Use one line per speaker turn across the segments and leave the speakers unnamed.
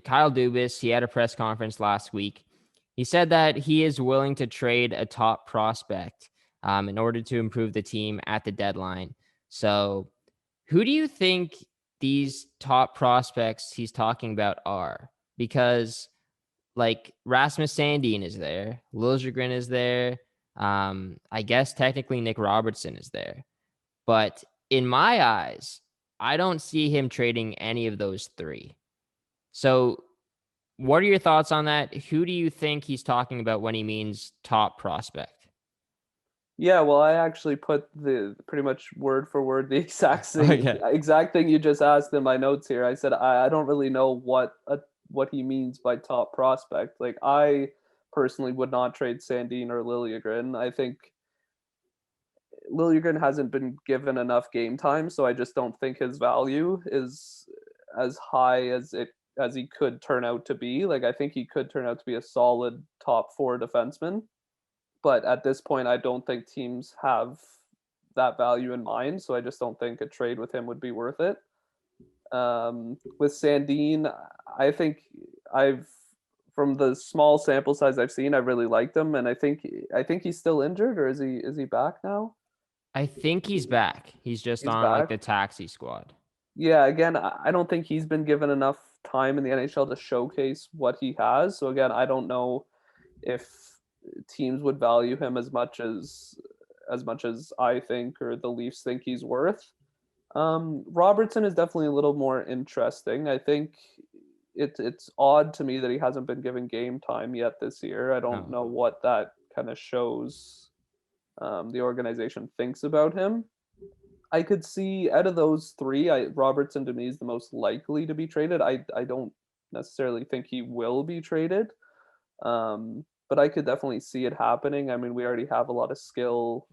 Kyle Dubas, he had a press conference last week. He said that he is willing to trade a top prospect in order to improve the team at the deadline. So, who do you think these top prospects he's talking about are? Because like Rasmus Sandin is there, Liljegren is there. I guess technically Nick Robertson is there, but in my eyes, I don't see him trading any of those three. So, what are your thoughts on that? Who do you think he's talking about when he means top prospect?
Yeah, well, I actually put the pretty much word for word the
Okay.
exact thing you just asked in my notes here. I said I don't really know what he means by top prospect. Like I personally would not trade Sandine or Liljegren. I think Liljegren hasn't been given enough game time, so I just don't think his value is as high as he could turn out to be. Like I think he could turn out to be a solid top four defenseman, but at this point, I don't think teams have that value in mind. So I just don't think a trade with him would be worth it. With Sandine, I think I've from the small sample size I've seen, I really liked him, and I think he's still injured, or is he back now?
I think he's back. He's just
He's
on like
back.
the taxi squad.
Yeah, again, I don't think he's been given enough time in the NHL to showcase what he has. So again, I don't know if teams would value him as much as I think or the Leafs think he's worth. Robertson is definitely a little more interesting. I think it's odd to me that he hasn't been given game time yet this year. I don't
No.
know what that kind of shows the organization thinks about him. I could see out of those three, Robertson to me is the most likely to be traded. I don't necessarily think he will be traded, but I could definitely see it happening. I mean, we already have a lot of skill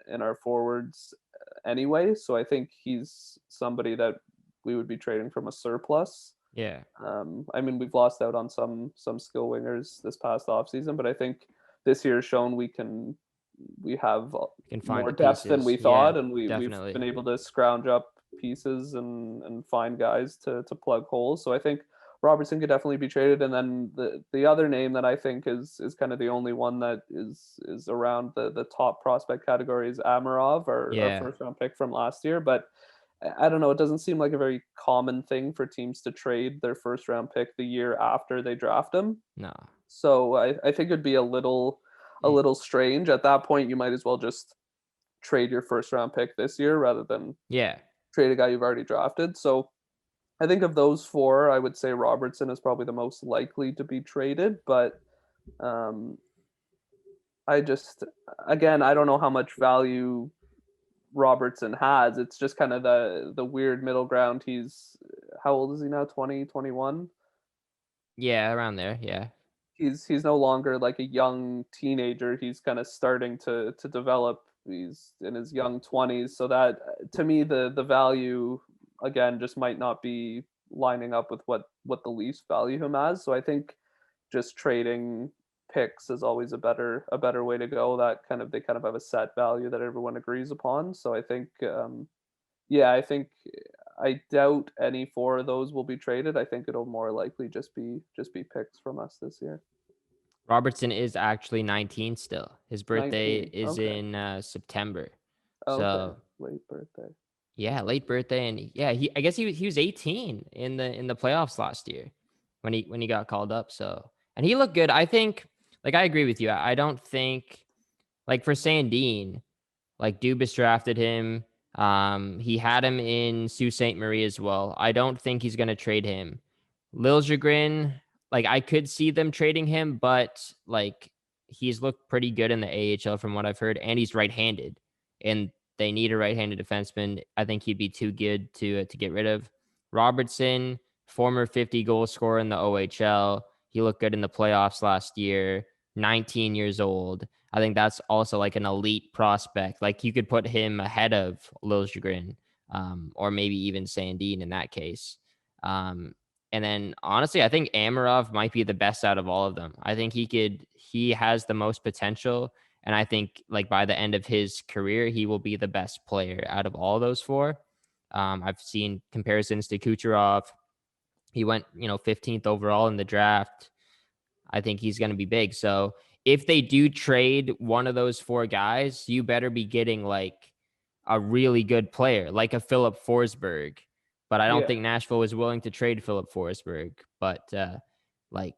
in our forwards anyway, so I think he's somebody that we would be trading from a surplus.
Yeah.
I mean, we've lost out on some skill wingers this past offseason, but I think this year has shown we have
You can find
more
the
depth than
pieces.
we
Yeah,
thought, and we've
definitely.
been able to scrounge up pieces and find guys to plug holes. So I think Robertson could definitely be traded, and then the other name that I think is kind of the only one that is around the top prospect category is Amarov, our
Yeah.
first round pick from last year, but. I don't know. It doesn't seem like a very common thing for teams to trade their first round pick the year after they draft him.
No.
So I think it'd be a little strange. At that point, you might as well just trade your first round pick this year rather than
Yeah.
trade a guy you've already drafted. So I think of those four, I would say Robertson is probably the most likely to be traded. But um, I just, again, I don't know how much value Robertson has. It's just kind of the weird middle ground. He's how old is he now? 20, 21?
Yeah, around there. Yeah.
He's no longer like a young teenager. He's kind of starting to develop. He's in his young 20s, so that to me the value again just might not be lining up with what the Leafs value him as. So I think just trading picks is always a better way to go. That they kind of have a set value that everyone agrees upon. So I think yeah, I doubt any four of those will be traded. I think it'll more likely just be picks from us this year.
Robertson is actually 19 still. His birthday
19.
is
Okay.
in September.
Okay.
So,
Late birthday.
yeah, late birthday, and yeah, I guess he was 18 in the playoffs last year when he got called up. So, and he looked good. I think like I agree with you. I don't think like for Sandine, like Dubas drafted him. He had him in Sault Ste. Marie as well. I don't think he's gonna trade him. Liljegren, like I could see them trading him, but like he's looked pretty good in the AHL from what I've heard, and he's right-handed, and they need a right-handed defenseman. I think he'd be too good to get rid of. Robertson, former 50 goal scorer in the OHL, he looked good in the playoffs last year. 19 years old. I think that's also like an elite prospect. Like you could put him ahead of Liljegren, or maybe even Sandine in that case. Um, and then honestly, I think Amarov might be the best out of all of them. I think he has the most potential. And I think like by the end of his career, he will be the best player out of all those four. I've seen comparisons to Kucherov, He went, 15th overall in the draft. I think he's going to be big. So if they do trade one of those four guys, you better be getting like a really good player, like a Philip Forsberg. But I don't
Yeah.
think Nashville was willing to trade Philip Forsberg. But like,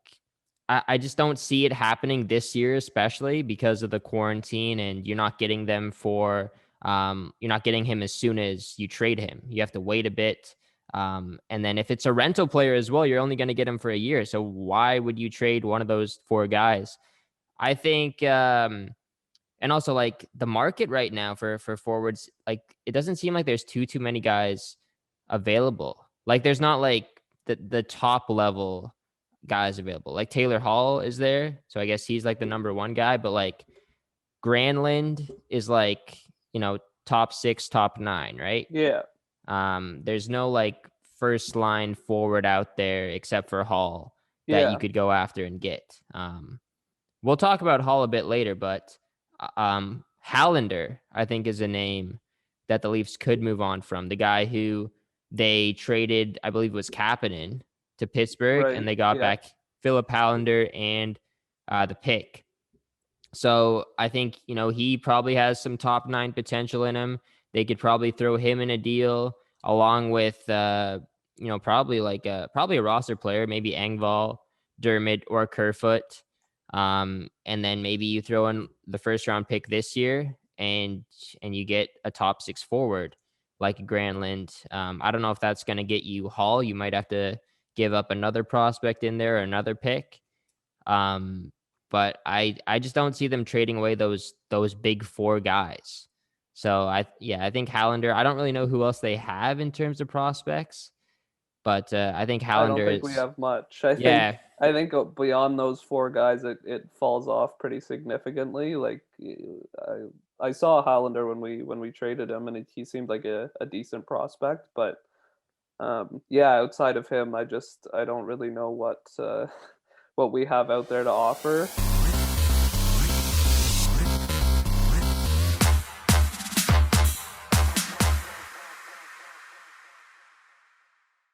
I just don't see it happening this year, especially because of the quarantine, and you're not getting them for you're not getting him as soon as you trade him. You have to wait a bit. And then if it's a rental player as well, you're only going to get him for a year. So why would you trade one of those four guys? I think, and also like the market right now for forwards, like it doesn't seem like there's too many guys available. Like there's not like the top level guys available. Like Taylor Hall is there, so I guess he's like the number one guy. But like Granlund is like top 6, top 9, right?
Yeah.
There's no like first line forward out there except for Hall that you
Yeah.
could go after and get. We'll talk about Hall a bit later, but Hallander, I think, is a name that the Leafs could move on from. The guy who they traded, I believe, was Kapanen to Pittsburgh, and
Right.
they got
Yeah.
back Philip Hallander and the pick. So I think, he probably has some top 9 potential in him. They could probably throw him in a deal along with, probably probably a roster player, maybe Engvall, Dermott, or Kerfoot. And then maybe you throw in the first round pick this year and you get a top 6 forward like Granlund. I don't know if that's going to get you Hall. You might have to give up another prospect in there or another pick. But I just don't see them trading away those big four guys. So I think Hallander. I don't really know who else they have in terms of prospects, but I think
I don't
Hallander
think we
is.
have much. I
Yeah,
think beyond those four guys, it falls off pretty significantly. Like I saw Hollander when we traded him, and he seemed like a decent prospect. But yeah, outside of him, I don't really know what what we have out there to offer.